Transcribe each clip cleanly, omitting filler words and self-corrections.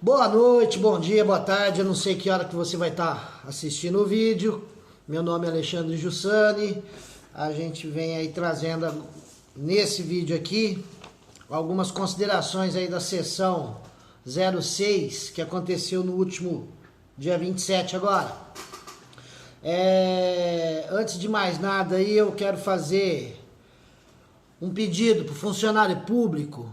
Boa noite, bom dia, boa tarde, eu não sei que hora que você vai estar assistindo o vídeo. Meu nome é Alexandre Jussani. A gente vem aí trazendo nesse vídeo aqui algumas considerações aí da sessão 06 que aconteceu no último dia 27 agora. Antes de mais nada aí eu quero fazer um pedido para o funcionário público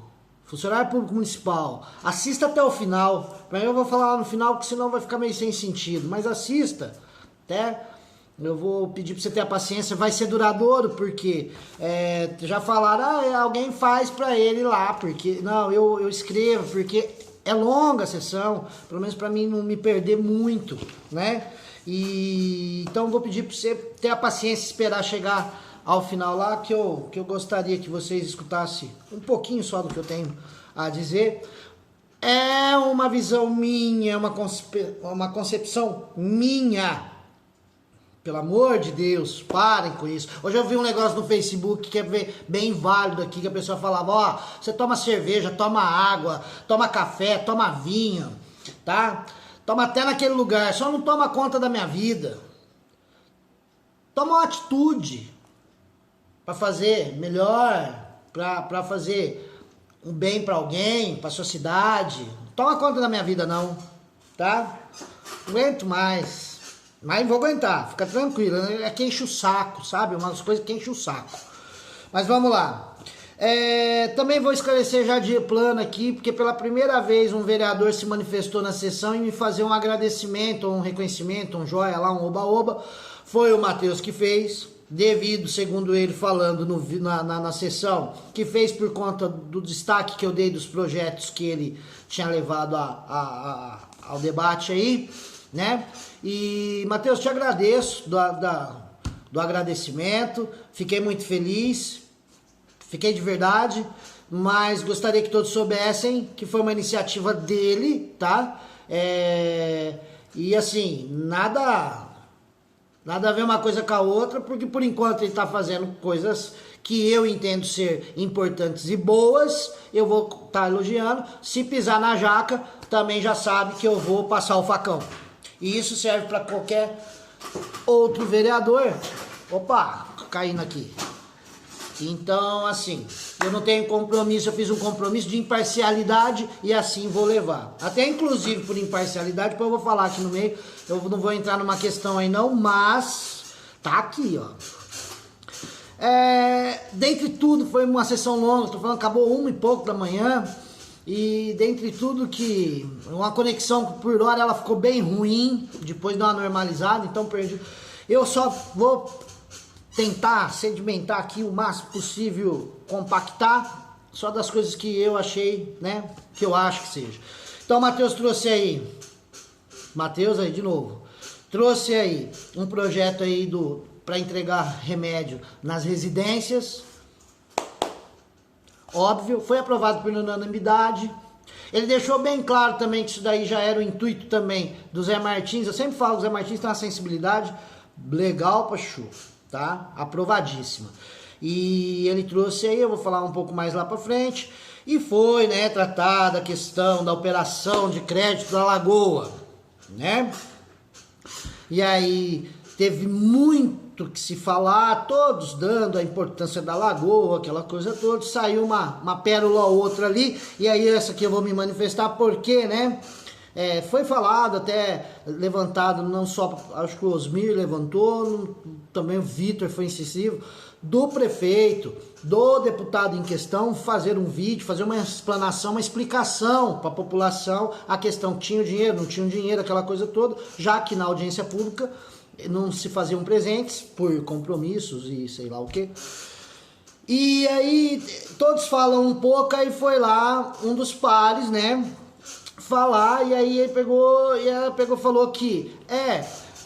municipal. Assista até o final. Eu vou falar lá no final, porque senão vai ficar meio sem sentido. Mas assista, até. Eu vou pedir para você ter a paciência. Vai ser duradouro, porque já falaram, alguém faz para ele lá. Porque não, eu escrevo, porque é longa a sessão. Pelo menos para mim não me perder muito, né? Então eu vou pedir para você ter a paciência e esperar chegar ao final lá, que eu gostaria que vocês escutassem um pouquinho só do que eu tenho a dizer. É uma visão minha, uma concepção minha. Pelo amor de Deus, parem com isso. Hoje eu vi um negócio no Facebook que é bem válido aqui, que a pessoa falava, você toma cerveja, toma água, toma café, toma vinho, tá? Toma até naquele lugar, só não toma conta da minha vida. Toma uma atitude para fazer melhor, para fazer um bem para alguém, para sua cidade. Não toma conta da minha vida não, tá? Não aguento mais. Mas vou aguentar, fica tranquilo. É que enche o saco, sabe? Umas coisas que enche o saco. Mas vamos lá. Também vou esclarecer já de plano aqui, porque pela primeira vez um vereador se manifestou na sessão e me fazer um agradecimento, um reconhecimento, um joia lá, um oba-oba. Foi o Matheus que fez. Devido, segundo ele falando na sessão, que fez por conta do destaque que eu dei dos projetos que ele tinha levado ao debate aí, né? E, Matheus, te agradeço do agradecimento, fiquei muito feliz, fiquei de verdade, mas gostaria que todos soubessem que foi uma iniciativa dele, tá? E assim, nada a ver uma coisa com a outra, porque por enquanto ele está fazendo coisas que eu entendo ser importantes e boas, eu vou estar elogiando. Se pisar na jaca, também já sabe que eu vou passar o facão. E isso serve para qualquer outro vereador. Opa, caindo aqui. Então, assim, eu não tenho compromisso, eu fiz um compromisso de imparcialidade e assim vou levar. Até inclusive por imparcialidade, depois eu vou falar aqui no meio, eu não vou entrar numa questão aí não, mas tá aqui, ó. Dentre tudo, foi uma sessão longa, tô falando, acabou 1 e pouco da manhã, e dentre tudo que uma conexão por hora ela ficou bem ruim, depois deu uma normalizada, então perdi. Eu só vou tentar sedimentar aqui o máximo possível, compactar, só das coisas que eu achei, né, que eu acho que seja. Então o Matheus trouxe aí, de novo, trouxe aí um projeto aí para entregar remédio nas residências, óbvio, foi aprovado por unanimidade. Ele deixou bem claro também que isso daí já era o intuito também do Zé Martins. Eu sempre falo que o Zé Martins tem uma sensibilidade legal pra chuva, tá? Aprovadíssima. E ele trouxe aí, eu vou falar um pouco mais lá pra frente, e foi, né, tratada a questão da operação de crédito da Lagoa, né? E aí teve muito que se falar, todos dando a importância da Lagoa, aquela coisa toda, saiu uma pérola ou outra ali, e aí essa aqui eu vou me manifestar porque, né, foi falado, até levantado, não só, acho que o Osmir levantou, também o Vitor foi incisivo, do prefeito, do deputado em questão, fazer um vídeo, fazer uma explanação, uma explicação para a população, a questão, tinha o dinheiro, não tinha o dinheiro, aquela coisa toda, já que na audiência pública não se faziam presentes por compromissos e sei lá o que. E aí todos falam um pouco, aí foi lá um dos pares, né, falar, e aí ele pegou e falou que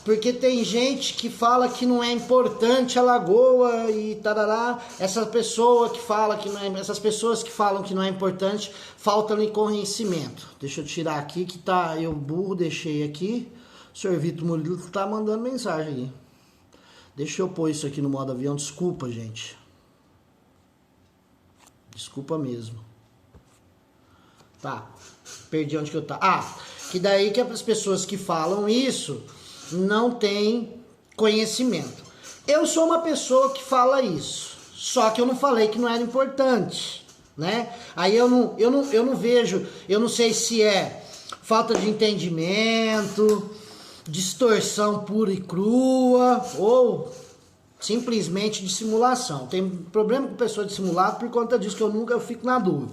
porque tem gente que fala que não é importante a Lagoa e tarará, essas pessoas que falam que não é importante, falta-lhe conhecimento. Deixa eu tirar aqui que tá, eu burro, deixei aqui. O senhor Vitor Murilo tá mandando mensagem aí. Deixa eu pôr isso aqui no modo avião, desculpa, gente. Desculpa mesmo. Tá. Perdi onde que eu tava. Ah, que daí que as pessoas que falam isso não têm conhecimento. Eu sou uma pessoa que fala isso, só que eu não falei que não era importante, né? Aí eu não vejo, eu não sei se é falta de entendimento, distorção pura e crua ou simplesmente dissimulação. Tem problema com pessoa dissimulada por conta disso que eu fico na dúvida,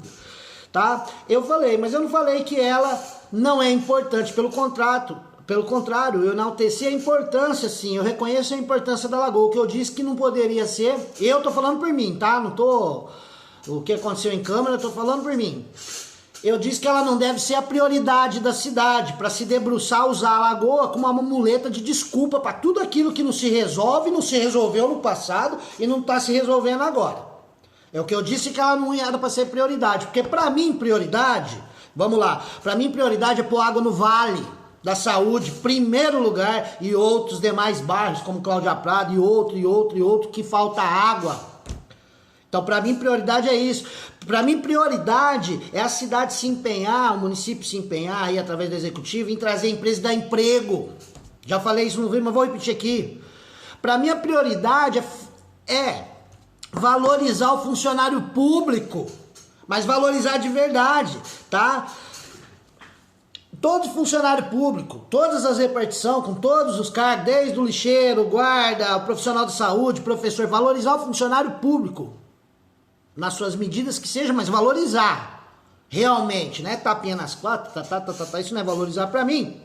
tá? Eu falei, mas eu não falei que ela não é importante, pelo contrário, eu enalteci a importância, sim, eu reconheço a importância da lagoa. O que eu disse que não poderia ser, eu tô falando por mim, tá? Não tô, o que aconteceu em Câmara, eu tô falando por mim. Eu disse que ela não deve ser a prioridade da cidade, para se debruçar, usar a lagoa como uma muleta de desculpa para tudo aquilo que não se resolve, não se resolveu no passado e não tá se resolvendo agora. É o que eu disse, que ela não era para ser prioridade, porque para mim prioridade, vamos lá, para mim prioridade é pôr água no Vale da Saúde, primeiro lugar, e outros demais bairros, como Cláudia Prado, e outro, que falta água. Então, para mim, prioridade é isso. Para mim, prioridade é a cidade se empenhar, o município se empenhar, aí, através do executivo, em trazer empresa e dar emprego. Já falei isso no vídeo, mas vou repetir aqui. Para mim, a prioridade é valorizar o funcionário público, mas valorizar de verdade, tá? Todo funcionário público, todas as repartições, com todos os cargos, desde o lixeiro, guarda, o profissional de saúde, professor, valorizar o funcionário público, nas suas medidas que seja, mas valorizar, realmente, né? Tapinha nas quatro, isso não é valorizar pra mim.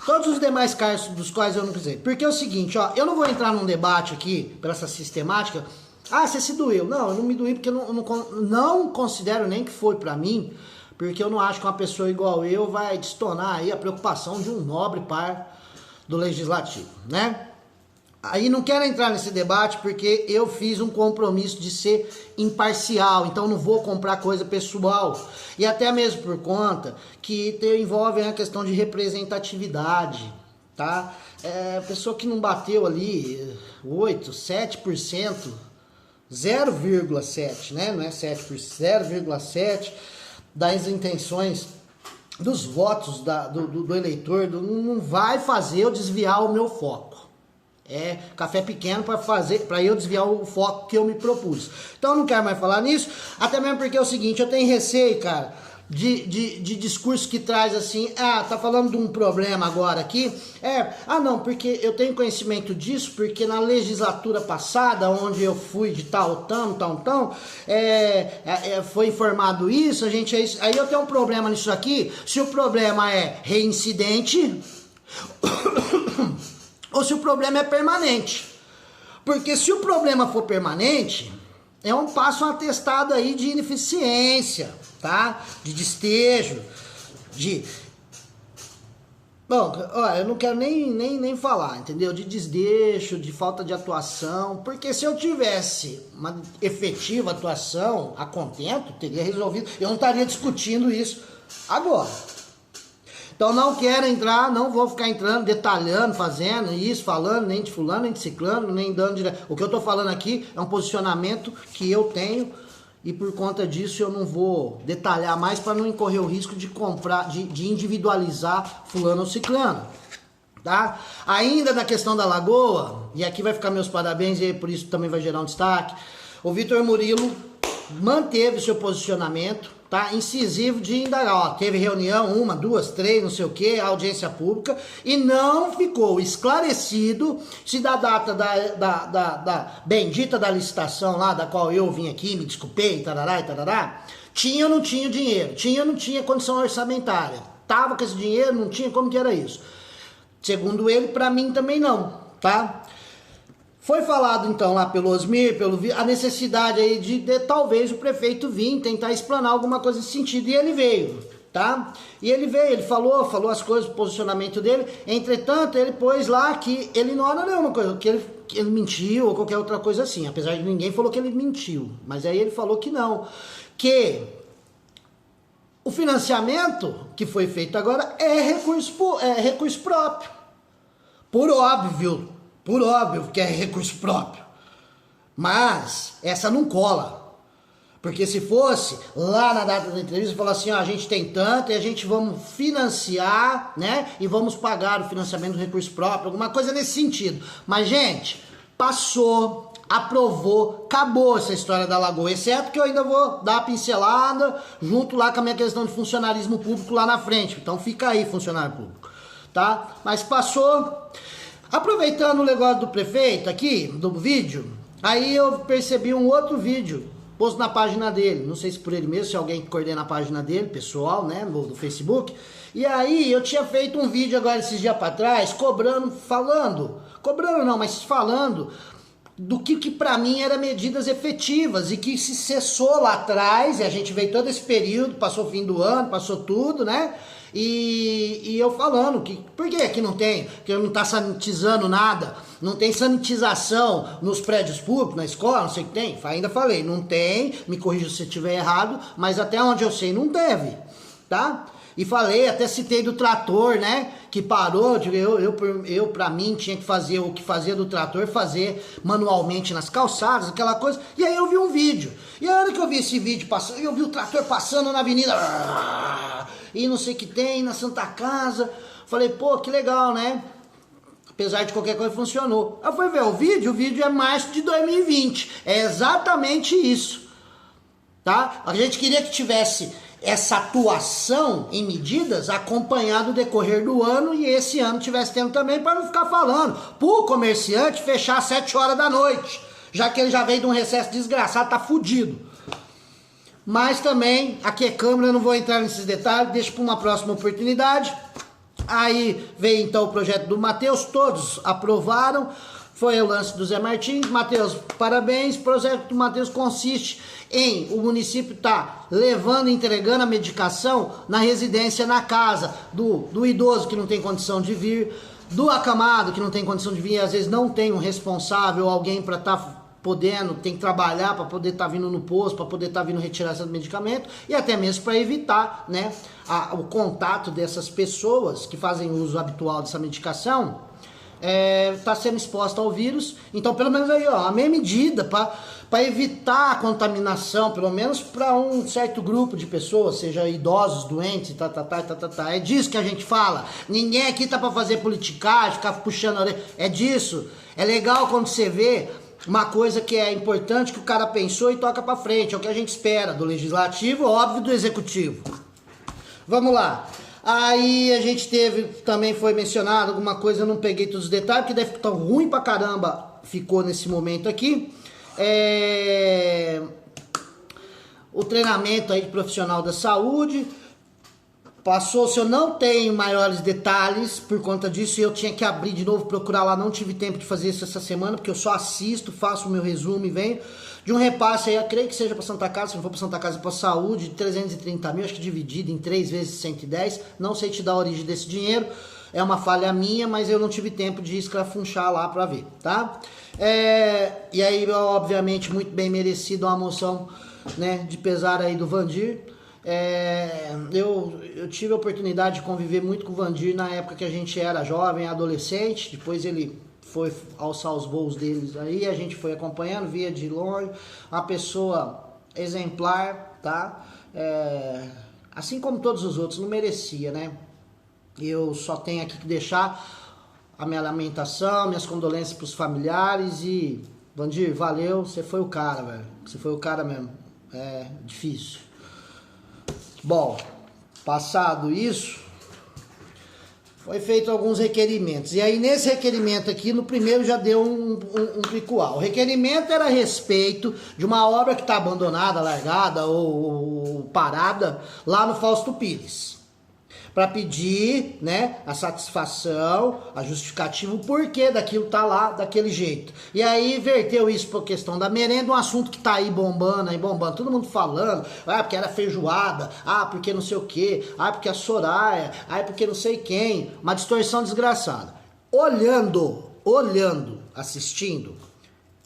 Todos os demais cargos dos quais eu não quiser. Porque é o seguinte, ó, eu não vou entrar num debate aqui, por essa sistemática, você se doeu. Não, eu não me doí porque eu não considero nem que foi pra mim, porque eu não acho que uma pessoa igual eu vai destonar aí a preocupação de um nobre par do legislativo, né? Aí não quero entrar nesse debate porque eu fiz um compromisso de ser imparcial, então não vou comprar coisa pessoal. E até mesmo por conta que envolve a questão de representatividade, tá? Pessoa que não bateu ali 8, 7%, 0,7%, né? Não é 7%, 0,7% das intenções dos votos do eleitor, não vai fazer eu desviar o meu foco. É café pequeno para eu desviar o foco que eu me propus. Então eu não quero mais falar nisso, até mesmo porque é o seguinte, eu tenho receio, cara, de discurso que traz assim, tá falando de um problema agora aqui, não, porque eu tenho conhecimento disso, porque na legislatura passada, onde eu fui de tal, foi informado isso, aí eu tenho um problema nisso aqui, se o problema é reincidente, ou se o problema é permanente. Porque se o problema for permanente, é um passo atestado aí de ineficiência, tá? De destejo, Bom, eu não quero nem falar, entendeu? De desdeixo, de falta de atuação, porque se eu tivesse uma efetiva atuação a contento, teria resolvido, eu não estaria discutindo isso agora. Então não quero entrar, não vou ficar entrando, detalhando, fazendo isso, falando, nem de fulano, nem de ciclano, nem dando direto. O que eu tô falando aqui é um posicionamento que eu tenho e por conta disso eu não vou detalhar mais para não incorrer o risco de comprar, de individualizar fulano ou ciclano, tá? Ainda na questão da lagoa, e aqui vai ficar meus parabéns e por isso também vai gerar um destaque, o Vitor Murilo manteve seu posicionamento, tá? Incisivo de indagar, teve reunião, 1, 2, 3, não sei o que, audiência pública, e não ficou esclarecido se da data da bendita da licitação lá, da qual eu vim aqui, me desculpei, tarará, tinha ou não tinha dinheiro, tinha ou não tinha condição orçamentária, tava com esse dinheiro, não tinha, como que era isso? Segundo ele, pra mim também não, tá? Foi falado então lá pelo Osmir, a necessidade aí de talvez o prefeito vir tentar explanar alguma coisa nesse sentido, e ele veio, tá? E ele veio, ele falou as coisas, o posicionamento dele, entretanto ele pôs lá que ele não era nenhuma coisa, que ele mentiu ou qualquer outra coisa assim, apesar de ninguém falou que ele mentiu, mas aí ele falou que não, que o financiamento que foi feito agora é recurso próprio, por óbvio que é recurso próprio, mas essa não cola, Porque se fosse lá na data da entrevista, falar assim, ó, a gente tem tanto e a gente vamos financiar, né? E vamos pagar o financiamento do recurso próprio, alguma coisa nesse sentido. Mas, gente, passou, aprovou, acabou essa história da Lagoa. Exceto que eu ainda vou dar a pincelada junto lá com a minha questão de funcionarismo público lá na frente. Então fica aí, funcionário público, tá? Mas passou. Aproveitando o negócio do prefeito aqui, do vídeo, aí eu percebi um outro vídeo posto na página dele, não sei se por ele mesmo, se alguém que coordena a página dele, pessoal, né, do Facebook. E aí eu tinha feito um vídeo agora esses dias pra trás, cobrando do que pra mim era medidas efetivas e que se cessou lá atrás, e a gente veio todo esse período, passou o fim do ano, passou tudo, né? E eu falando que, por que aqui não tem, que não tá sanitizando nada, não tem sanitização nos prédios públicos, na escola, não sei o que tem, ainda falei, não tem, me corrija se eu estiver errado, mas até onde eu sei não deve, tá? E falei, até citei do trator, né, que parou, eu pra mim tinha que fazer o que fazia do trator, fazer manualmente nas calçadas, aquela coisa, e aí eu vi um vídeo, e a hora que eu vi esse vídeo passando, eu vi o trator passando na avenida, e não sei o que tem, na Santa Casa, falei, pô, que legal, né, apesar de qualquer coisa funcionou. Eu fui ver o vídeo é março de 2020, é exatamente isso, tá, a gente queria que tivesse essa atuação em medidas acompanhado o decorrer do ano e esse ano tivesse tendo também, para não ficar falando pro comerciante fechar às 7 horas da noite, já que ele já veio de um recesso desgraçado, tá fudido. Mas também, aqui é Câmara, eu não vou entrar nesses detalhes, deixo para uma próxima oportunidade. Aí veio então o projeto do Matheus, todos aprovaram. Foi o lance do Zé Martins. Matheus, parabéns. O projeto do Matheus consiste em o município tá levando e entregando a medicação na residência, na casa do idoso que não tem condição de vir, do acamado que não tem condição de vir, e às vezes não tem um responsável, alguém para estar podendo, tem que trabalhar para poder estar vindo no posto, para poder estar vindo retirar esse medicamento, e até mesmo para evitar, né, o contato dessas pessoas que fazem uso habitual dessa medicação. Está sendo exposta ao vírus, então pelo menos aí, ó, a minha medida para evitar a contaminação, pelo menos para um certo grupo de pessoas, seja idosos, doentes, é disso que a gente fala. Ninguém aqui tá para fazer politicagem, ficar puxando a orelha, é disso. É legal quando você vê uma coisa que é importante, que o cara pensou e toca para frente, é o que a gente espera do legislativo, óbvio, do executivo. Vamos lá. Aí a gente teve, também foi mencionado alguma coisa, eu não peguei todos os detalhes, porque deve ficar ruim pra caramba, ficou nesse momento aqui. O treinamento aí de profissional da saúde, passou-se, eu não tenho maiores detalhes por conta disso, eu tinha que abrir de novo, procurar lá, não tive tempo de fazer isso essa semana, porque eu só assisto, faço o meu resumo e venho. De um repasse aí, eu creio que seja para Santa Casa, se não for para Santa Casa, para saúde, de 330 mil, acho que dividido em 3 vezes 110, não sei te dar a origem desse dinheiro, é uma falha minha, mas eu não tive tempo de escrafunchar lá para ver, tá? E aí, obviamente, muito bem merecido uma moção, né, de pesar aí do Vandir. Eu tive a oportunidade de conviver muito com o Vandir na época que a gente era jovem, adolescente, depois ele foi alçar os voos deles aí, a gente foi acompanhando, via de longe, uma pessoa exemplar, tá? Assim como todos os outros, não merecia, né? Eu só tenho aqui que deixar a minha lamentação, minhas condolências pros familiares e, Vandir, valeu, você foi o cara, velho, você foi o cara mesmo, é difícil. Bom, passado isso, foi feito alguns requerimentos. E aí, nesse requerimento aqui, no primeiro já deu um picual. O requerimento era a respeito de uma obra que está abandonada, largada ou parada lá no Fausto Pires. Para pedir, né, a satisfação, a justificativa, o porquê daquilo tá lá daquele jeito. E aí verteu isso por questão da merenda, um assunto que tá aí bombando, todo mundo falando, porque era feijoada, porque não sei o quê, porque a Soraya, porque não sei quem, uma distorção desgraçada. Olhando, assistindo,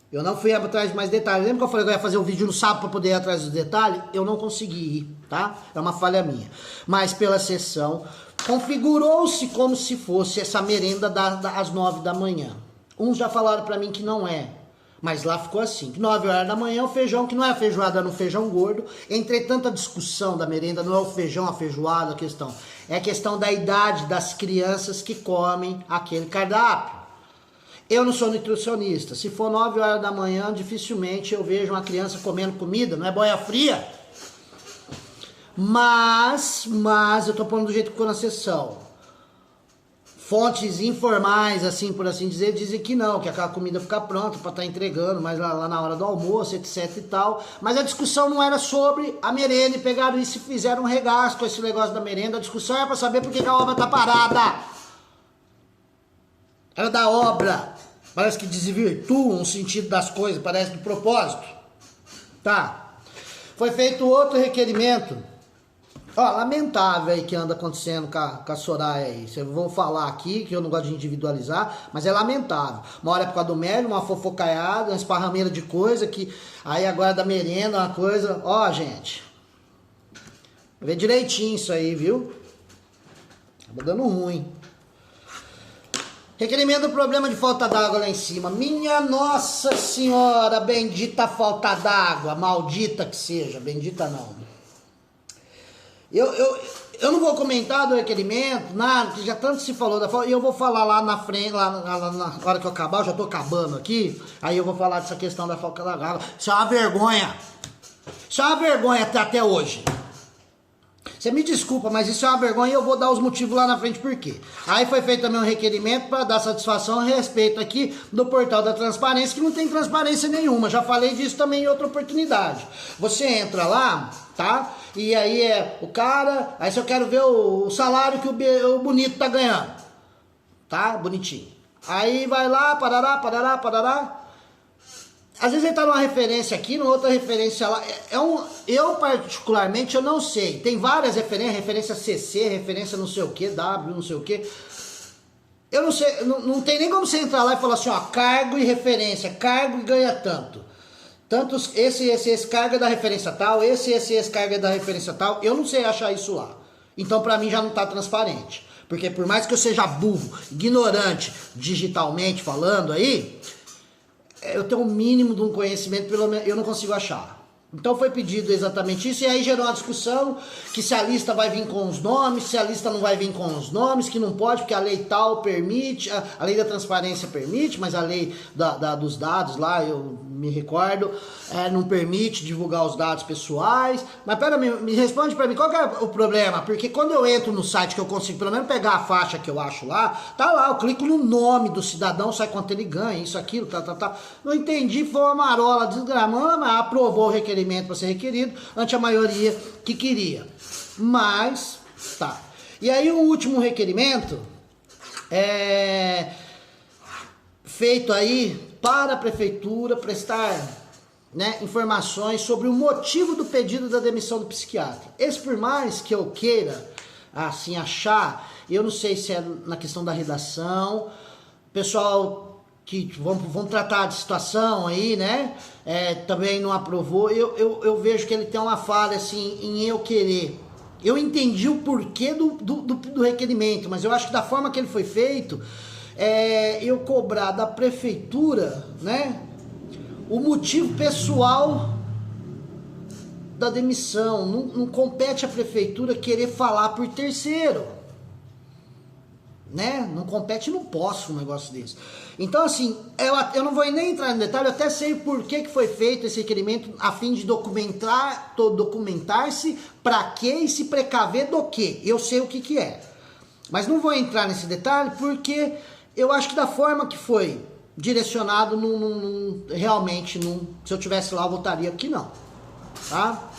eu não fui atrás de mais detalhes. Lembra que eu falei que eu ia fazer um vídeo no sábado para poder ir atrás dos detalhes? Eu não consegui ir, tá? É uma falha minha. Mas pela sessão, configurou-se como se fosse essa merenda às 9 da manhã. Uns já falaram para mim que não é. Mas lá ficou assim, 9 horas da manhã o feijão, que não é a feijoada no feijão gordo. Entretanto, a discussão da merenda não é o feijão, a feijoada, a questão. É a questão da idade das crianças que comem aquele cardápio. Eu não sou nutricionista. Se for 9 horas da manhã, dificilmente eu vejo uma criança comendo comida, não é boia fria. Mas eu tô falando do jeito que ficou na sessão. Fontes informais, assim por assim dizer, dizem que não, que aquela comida fica pronta para estar entregando, mas lá na hora do almoço, etc e tal. Mas a discussão não era sobre a merenda, e pegaram isso e fizeram um regaço com esse negócio da merenda. A discussão era para saber por que a obra tá parada. Era da obra. Parece que desvirtuam o sentido das coisas, parece do propósito. Tá. Foi feito outro requerimento. Ó, lamentável aí que anda acontecendo com a Soraya aí. Vocês vão falar aqui, que eu não gosto de individualizar, mas é lamentável. Uma hora é por causa do médico, uma fofocaiada, uma esparrameira de coisa, que aí agora da merenda, uma coisa... Ó, gente, vê direitinho isso aí, viu? Tá dando ruim. Requerimento do problema de falta d'água lá em cima. Minha Nossa Senhora, bendita falta d'água, maldita que seja, bendita não. Eu não vou comentar do requerimento, nada, que já tanto se falou da falta, e eu vou falar lá na frente, lá na hora que eu acabar, eu já tô acabando aqui, aí eu vou falar dessa questão da falta d'água. Isso é uma vergonha. Isso é uma vergonha até hoje. Você me desculpa, mas isso é uma vergonha e eu vou dar os motivos lá na frente por quê. Aí foi feito também um requerimento para dar satisfação a respeito aqui do portal da transparência, que não tem transparência nenhuma. Já falei disso também em outra oportunidade. Você entra lá, tá? E aí é o cara, aí se eu quero ver o salário que o bonito tá ganhando. Tá? Bonitinho. Aí vai lá, parará. Às vezes ele tá numa referência aqui, numa outra referência lá. Eu particularmente, eu não sei. Tem várias referências, referência CC, referência não sei o que, W, não sei o que. Eu não sei, não tem nem como você entrar lá e falar assim, ó, cargo e referência, cargo e ganha tanto. Tantos, esse cargo é da referência tal, esse cargo é da referência tal. Eu não sei achar isso lá. Então pra mim já não tá transparente. Porque por mais que eu seja burro, ignorante, digitalmente falando aí... eu tenho um mínimo de um conhecimento, pelo menos eu não consigo achar. Então foi pedido exatamente isso, e aí gerou uma discussão que se a lista vai vir com os nomes, se a lista não vai vir com os nomes, que não pode, porque a lei tal permite, a lei da transparência permite, mas a lei dos dados lá, eu me recordo, não permite divulgar os dados pessoais. Mas pera, me responde pra mim, qual que é o problema? Porque quando eu entro no site que eu consigo pelo menos pegar a faixa que eu acho lá, tá lá, eu clico no nome do cidadão, sai quanto ele ganha, isso, aquilo, tá. Não entendi, foi uma marola desgramando, mas aprovou o requerimento para ser requerido, ante a maioria que queria. Mas, tá. E aí o último requerimento é feito aí para a prefeitura prestar, né, informações sobre o motivo do pedido da demissão do psiquiatra. Esse, por mais que eu queira, assim, achar, eu não sei se é na questão da redação, pessoal que vão tratar de situação aí, né, também não aprovou. Eu vejo que ele tem uma falha, assim, em eu querer. Eu entendi o porquê do requerimento, mas eu acho que da forma que ele foi feito, eu cobrar da prefeitura, né, o motivo pessoal da demissão. Não compete à prefeitura querer falar por terceiro, né? Não compete, não posso um negócio desse. Então, assim, eu não vou nem entrar no detalhe, eu até sei por que foi feito esse requerimento, a fim de documentar-se para quê e se precaver do quê. Eu sei o que é. Mas não vou entrar nesse detalhe porque eu acho que da forma que foi direcionado, realmente, se eu tivesse lá, eu votaria que não. Tá?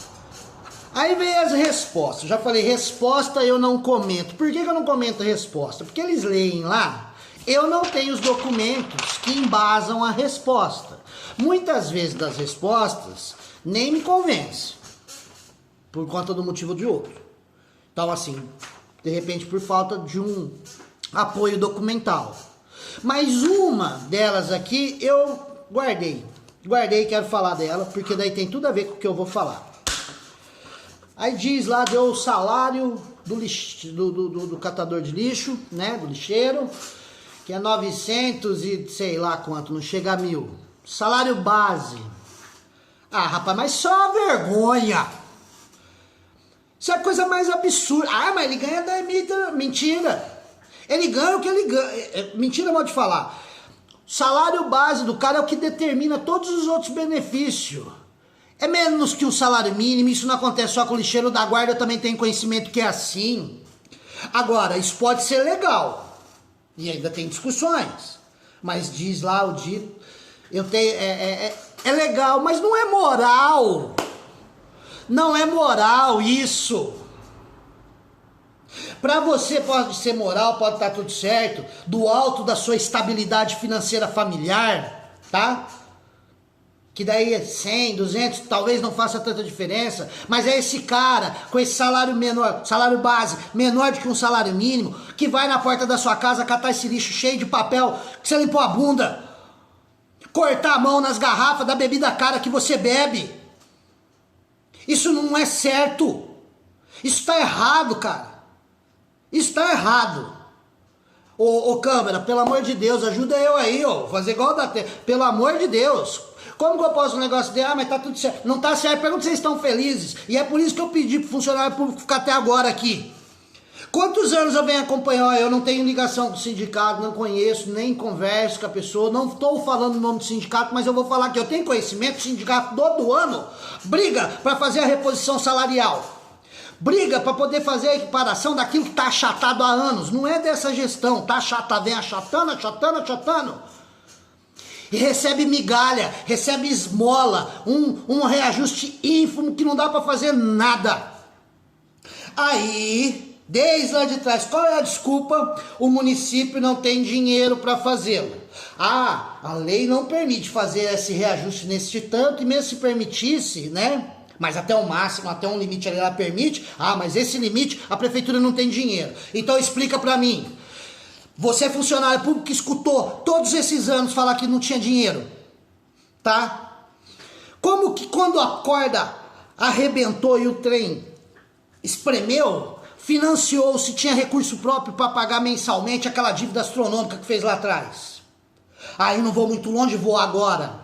Aí vem as respostas. Já falei, resposta eu não comento. Por que eu não comento a resposta? Porque eles leem lá, eu não tenho os documentos que embasam a resposta. Muitas vezes das respostas nem me convence, por conta do motivo de outro. Então, assim, de repente por falta de um apoio documental. Mas uma delas aqui eu guardei, quero falar dela, porque daí tem tudo a ver com o que eu vou falar. Aí diz lá, deu o salário do catador de lixo, né, do lixeiro, que é 900 e sei lá quanto, não chega a 1.000. salário base. Ah, rapaz, mas só vergonha. Isso é a coisa mais absurda. Ah, mas ele ganha da Anitta. Mentira. Ele ganha o que ele ganha. Mentira, mal de falar. Salário base do cara é o que determina todos os outros benefícios. É menos que o salário mínimo. Isso não acontece só com o lixeiro da guarda. Eu também tenho conhecimento que é assim. Agora, isso pode ser legal. E ainda tem discussões. Mas diz lá o dito. Eu tenho, é legal, mas não é moral. Não é moral isso. Para você pode ser moral, pode estar tudo certo, do alto da sua estabilidade financeira familiar, tá? Que daí é 100, 200, talvez não faça tanta diferença, mas é esse cara com esse salário menor, salário base, menor do que um salário mínimo, que vai na porta da sua casa catar esse lixo cheio de papel que você limpou a bunda, cortar a mão nas garrafas da bebida cara que você bebe. Isso não é certo. Isso tá errado, cara. Isso tá errado. Ô câmera, pelo amor de Deus, ajuda eu aí, ó. Fazer igual da terra. Pelo amor de Deus. Como que eu posso um negócio de, mas tá tudo certo. Não tá certo, pergunta se vocês estão felizes. E é por isso que eu pedi pro funcionário público ficar até agora aqui. Quantos anos eu venho acompanhando? Eu não tenho ligação com o sindicato, não conheço, nem converso com a pessoa, não estou falando o nome do sindicato, mas eu vou falar que eu tenho conhecimento que o sindicato todo ano briga para fazer a reposição salarial. Briga para poder fazer a equiparação daquilo que está achatado há anos. Não é dessa gestão, tá achatado, vem achatando, achatando, achatando. E recebe migalha, recebe esmola, um reajuste ínfimo que não dá para fazer nada. Aí, desde lá de trás, qual é a desculpa? O município não tem dinheiro para fazê-lo. Ah, a lei não permite fazer esse reajuste nesse tanto, e mesmo se permitisse, né? Mas até o máximo, até um limite ali ela permite. Ah, mas esse limite a prefeitura não tem dinheiro. Então explica para mim. Você é funcionário público que escutou todos esses anos falar que não tinha dinheiro, tá? Como que quando a corda arrebentou e o trem espremeu, financiou, se tinha recurso próprio para pagar mensalmente aquela dívida astronômica que fez lá atrás? Aí não vou muito longe, vou agora.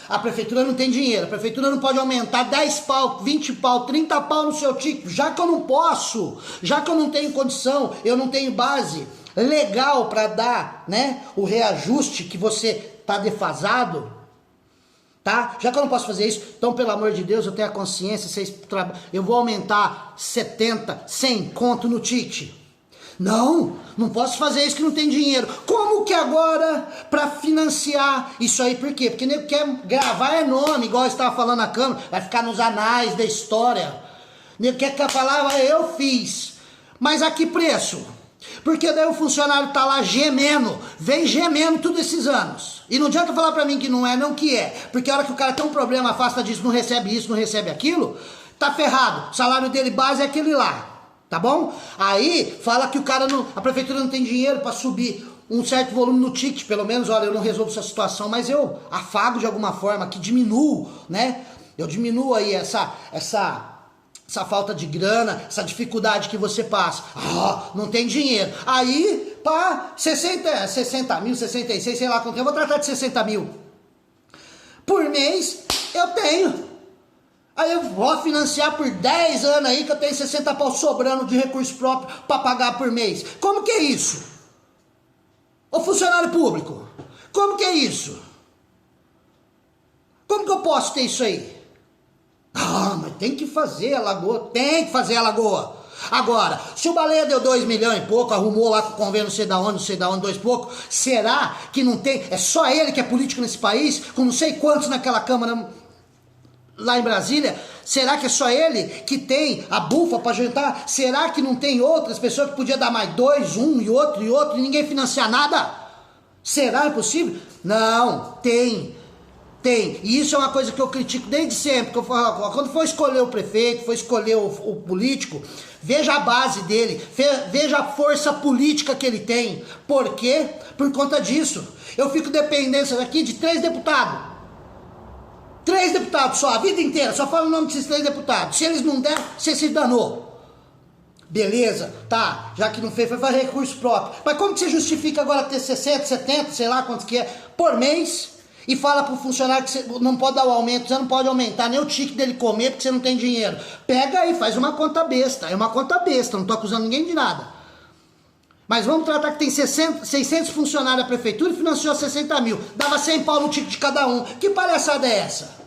A prefeitura não tem dinheiro, a prefeitura não pode aumentar 10 pau, 20 pau, 30 pau no seu ticket, já que eu não posso, já que eu não tenho condição, eu não tenho base legal para dar, né, o reajuste que você tá defasado, tá? Já que eu não posso fazer isso, então pelo amor de Deus, eu tenho a consciência, eu vou aumentar 70, 100 conto no ticket. Não posso fazer isso que não tem dinheiro. Como que agora para financiar isso aí? Por quê? Porque nego quer gravar nome, igual eu estava falando na Câmara, vai ficar nos anais da história. Nego quer falar, eu fiz. Mas a que preço? Porque daí o funcionário tá lá gemendo, vem gemendo todos esses anos. E não adianta falar pra mim que não é, não que é. Porque a hora que o cara tem um problema, afasta disso, não recebe isso, não recebe aquilo, tá ferrado. O salário dele base é aquele lá. Tá bom? Aí fala que o cara não, a prefeitura não tem dinheiro para subir um certo volume no ticket, pelo menos, olha, eu não resolvo essa situação, mas eu afago de alguma forma, que diminuo, né? Eu diminuo aí essa falta de grana, essa dificuldade que você passa. Ah, não tem dinheiro. Aí, pá, 60 mil, 66, sei lá quanto eu vou tratar de 60 mil. Por mês, eu tenho. Aí eu vou financiar por 10 anos aí que eu tenho 60 pau sobrando de recurso próprio para pagar por mês. Como que é isso? Ô funcionário público, como que é isso? Como que eu posso ter isso aí? Ah, mas tem que fazer a lagoa, tem que fazer a lagoa. Agora, se o Baleia deu 2 milhões e pouco, arrumou lá com o convênio não sei da onde, 2 pouco, será que não tem, é só ele que é político nesse país, com não sei quantos naquela Câmara lá em Brasília? Será que é só ele que tem a bufa para juntar? Será que não tem outras pessoas que podia dar mais 2, e outro e ninguém financiar nada? Será possível? Não, tem. E isso é uma coisa que eu critico desde sempre, que eu falo, quando for escolher o prefeito, for escolher o político, veja a base dele, veja a força política que ele tem. Por quê? Por conta disso. Eu fico dependendo aqui de 3 deputados. 3 deputados só, a vida inteira, só fala o nome desses 3 deputados. Se eles não der, você se danou. Beleza, tá, já que não fez, foi fazer recurso próprio. Mas como que você justifica agora ter 60, 70, sei lá quantos que é, por mês? E fala pro funcionário que você não pode dar o aumento, você não pode aumentar nem o ticket dele comer porque você não tem dinheiro. Pega aí, faz uma conta besta. É uma conta besta, não tô acusando ninguém de nada. Mas vamos tratar que tem 600 funcionários da prefeitura e financiou 60 mil. Dava 100 pau no ticket de cada um. Que palhaçada é essa?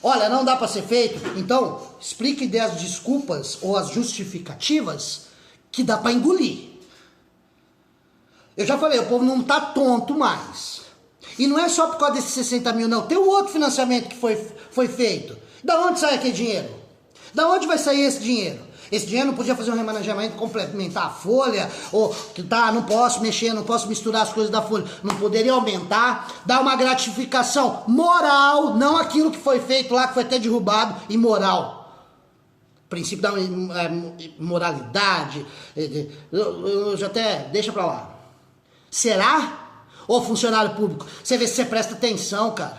Olha, não dá para ser feito. Então, explique as desculpas ou as justificativas que dá para engolir. Eu já falei, o povo não tá tonto mais. E não é só por causa desses 60 mil, não. Tem um outro financiamento que foi feito. Da onde sai aquele dinheiro? Da onde vai sair esse dinheiro? Esse dinheiro não podia fazer um remanejamento, complementar a folha, ou que tá, não posso mexer, não posso misturar as coisas da folha, não poderia aumentar, dar uma gratificação moral, não aquilo que foi feito lá, que foi até derrubado, imoral. Princípio da moralidade, eu já até, deixa pra lá. Será? Ô funcionário público, você vê se você presta atenção, cara.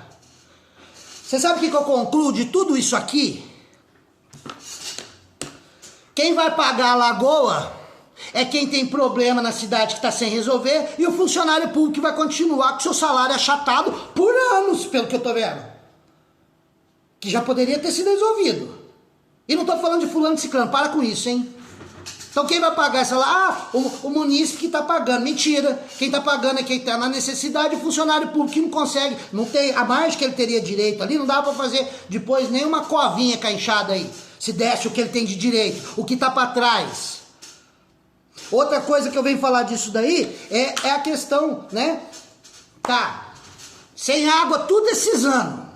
Você sabe o que eu concluo de tudo isso aqui? Quem vai pagar a lagoa é quem tem problema na cidade que está sem resolver e o funcionário público que vai continuar com seu salário achatado por anos, pelo que eu tô vendo. Que já poderia ter sido resolvido. E não tô falando de fulano de ciclano, para com isso, hein? Então quem vai pagar essa lá? O munícipe que tá pagando. Mentira. Quem tá pagando é quem tá na necessidade, o funcionário público que não consegue. Não tem a margem que ele teria direito ali, não dá pra fazer depois nem uma covinha caixada aí. Se desse o que ele tem de direito, o que tá pra trás. Outra coisa que eu venho falar disso daí é a questão, né? Tá, sem água tudo esses anos.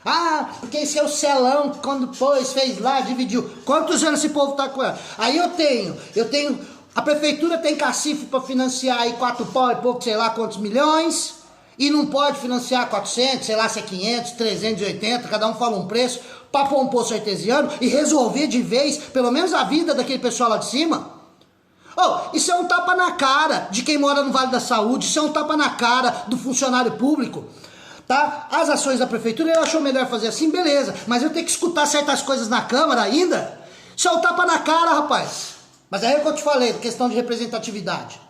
Ah, porque esse é o Celão, quando pôs, fez lá, dividiu. Quantos anos esse povo tá com ela? Aí eu tenho, a prefeitura tem cacife para financiar aí 4 pau e pouco, sei lá quantos milhões, e não pode financiar 400, sei lá se é 500, 380, cada um fala um preço, para pôr um poço artesiano e resolver de vez, pelo menos a vida daquele pessoal lá de cima. Oh, isso é um tapa na cara de quem mora no Vale da Saúde, isso é um tapa na cara do funcionário público. Tá? As ações da prefeitura, eu achou melhor fazer assim, beleza. Mas eu tenho que escutar certas coisas na Câmara ainda. Isso é um tapa na cara, rapaz. Mas aí é o que eu te falei, questão de representatividade.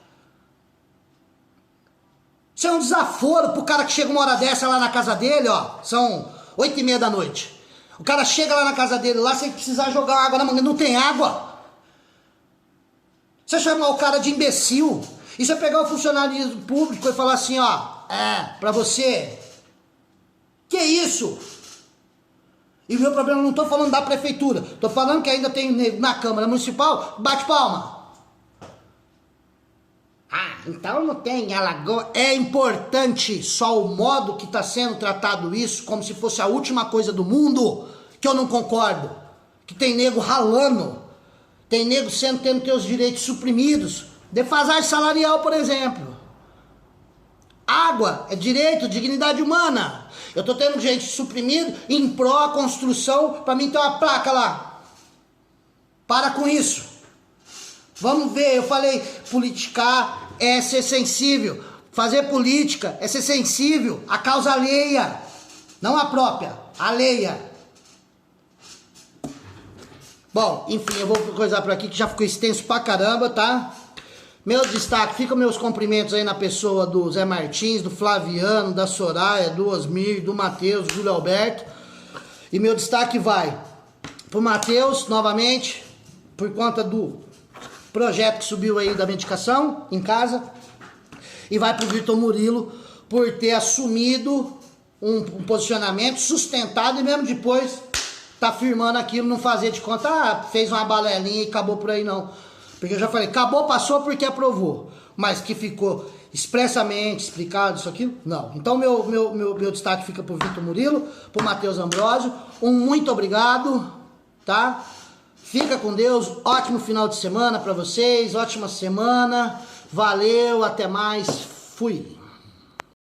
Isso é um desaforo pro cara que chega uma hora dessa lá na casa dele, ó. São 8h30 da noite. O cara chega lá na casa dele, lá sem precisar jogar água na manga, não tem água. Você chamar o cara de imbecil. Isso é pegar o funcionário público e falar assim, ó. Pra você... Que isso? E o meu problema, eu não tô falando da prefeitura, tô falando que ainda tem na Câmara Municipal, bate palma. Ah, então não tem alagoa. É importante só o modo que está sendo tratado isso, como se fosse a última coisa do mundo, que eu não concordo. Que tem nego ralando, tem nego tendo seus direitos suprimidos. Defasagem salarial, por exemplo. Água é direito, dignidade humana. Eu tô tendo gente suprimida em pró a construção, pra mim ter uma placa lá. Para com isso. Vamos ver, eu falei, politicar é ser sensível. Fazer política é ser sensível à causa alheia. Não a própria, alheia. Bom, enfim, eu vou coisar por aqui que já ficou extenso pra caramba, tá? Meu destaque, ficam meus cumprimentos aí na pessoa do Zé Martins, do Flaviano, da Soraya, do Osmir, do Matheus, do Júlio Alberto. E meu destaque vai pro Matheus, novamente, por conta do projeto que subiu aí da medicação em casa. E vai pro Vitor Murilo por ter assumido um posicionamento sustentado e mesmo depois tá firmando aquilo, não fazer de conta, fez uma balelinha e acabou por aí não. Porque eu já falei, acabou, passou porque aprovou. Mas que ficou expressamente explicado isso aqui, não. Então meu destaque fica pro Vitor Murilo, pro Matheus Ambrosio. Um muito obrigado, tá? Fica com Deus, ótimo final de semana pra vocês, ótima semana. Valeu, até mais, fui.